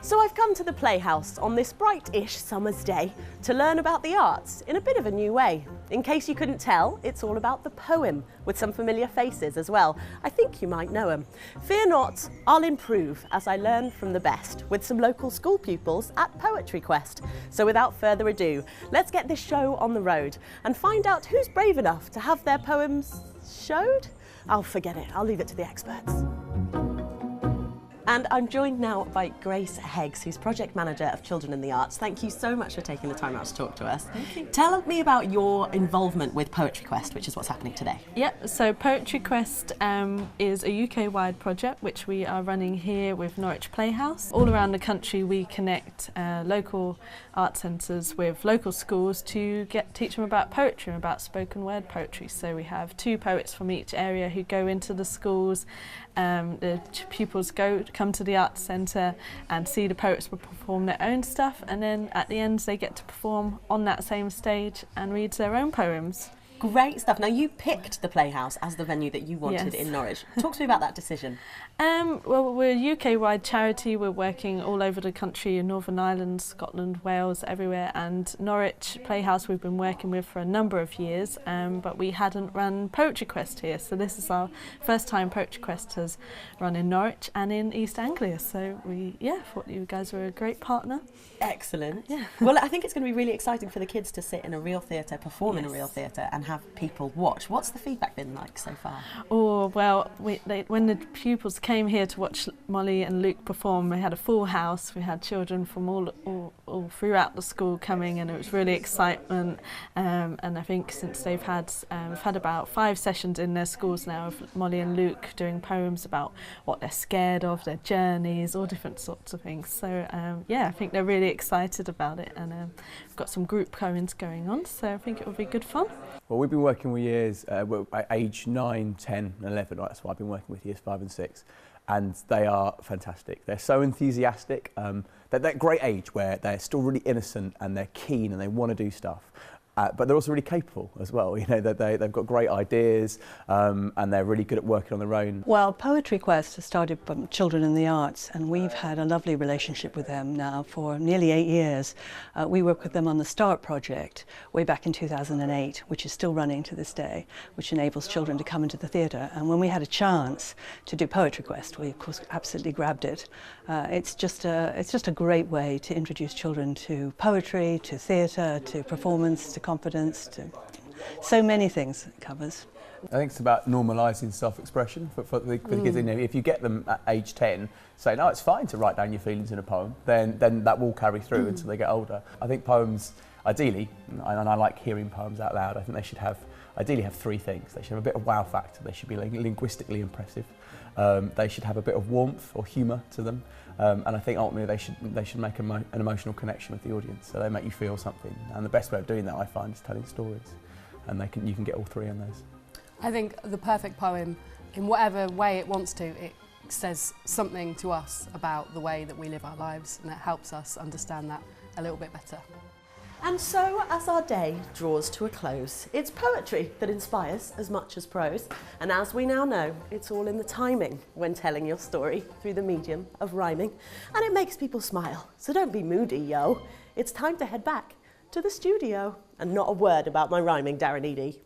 So I've come to the Playhouse on this bright-ish summer's day to learn about the arts in a bit of a new way. In case you couldn't tell, it's all about the poem, with some familiar faces as well. I think you might know them. Fear not, I'll improve as I learn from the best, with some local school pupils at Poetry Quest. So without further ado, let's get this show on the road and find out who's brave enough to have their poems showed? I'll forget it, I'll leave it to the experts. And I'm joined now by Grace Heggs, who's Project Manager of Children in the Arts. Thank you so much for taking the time out to talk to us. Thank you. Tell me about your involvement with Poetry Quest, which is what's happening today. Yep, so Poetry Quest is a UK-wide project which we are running here with Norwich Playhouse. All around the country we connect local art centres with local schools to teach them about poetry and about spoken word poetry. So we have 2 poets from each area who go into the schools. The pupils come to the arts centre and see the poets perform their own stuff, and then at the end they get to perform on that same stage and read their own poems. Great stuff. Now you picked the Playhouse as the venue that you wanted in Norwich. Talk to me about that decision. Well, we're a UK-wide charity. We're working all over the country, in Northern Ireland, Scotland, Wales, everywhere. And Norwich Playhouse we've been working with for a number of years, but we hadn't run Poetry Quest here. So this is our first time Poetry Quest has run in Norwich and in East Anglia. So we, thought you guys were a great partner. Excellent. Yeah. Well, I think it's going to be really exciting for the kids to sit in a real theatre, perform in a real theatre, and have people watch. What's the feedback been like so far? Oh, well, when the pupils came here to watch Molly and Luke perform, we had a full house. We had children from all throughout the school coming, and it was really excitement. And I think since we've had about 5 sessions in their schools now of Molly and Luke doing poems about what they're scared of, their journeys, all different sorts of things. So I think they're really excited about it, and we've got some group poems going on, so I think it will be good fun. Well, we've been working with years at age 9, 10 and 11, right? That's why I've been working with years 5 and 6, and they are fantastic. They're so enthusiastic. They're that great age where they're still really innocent and they're keen and they want to do stuff. But they're also really capable as well. You know, they've got great ideas and they're really good at working on their own. Well, Poetry Quest has started from Children in the Arts, and we've had a lovely relationship with them now for nearly 8 years. We worked with them on the START project way back in 2008, which is still running to this day, which enables children to come into the theatre. And when we had a chance to do Poetry Quest, we of course absolutely grabbed it. It's just a great way to introduce children to poetry, to theatre, to performance, to confidence, to so many things it covers. I think it's about normalising self-expression for the kids. You know, if you get them at age 10 saying, "Oh, it's fine to write down your feelings in a poem," then that will carry through until they get older. I think poems, ideally, and I like hearing poems out loud, I think they should ideally have 3 things. They should have a bit of wow factor. They should be linguistically impressive. They should have a bit of warmth or humour to them. And I think ultimately they should make an emotional connection with the audience, so they make you feel something. And the best way of doing that, I find, is telling stories, and you can get all 3 on those. I think the perfect poem, in whatever way it wants to, it says something to us about the way that we live our lives, and it helps us understand that a little bit better. And so, as our day draws to a close, it's poetry that inspires as much as prose. And as we now know, it's all in the timing when telling your story through the medium of rhyming. And it makes people smile, so don't be moody, yo. It's time to head back to the studio. And not a word about my rhyming, Darren Eady.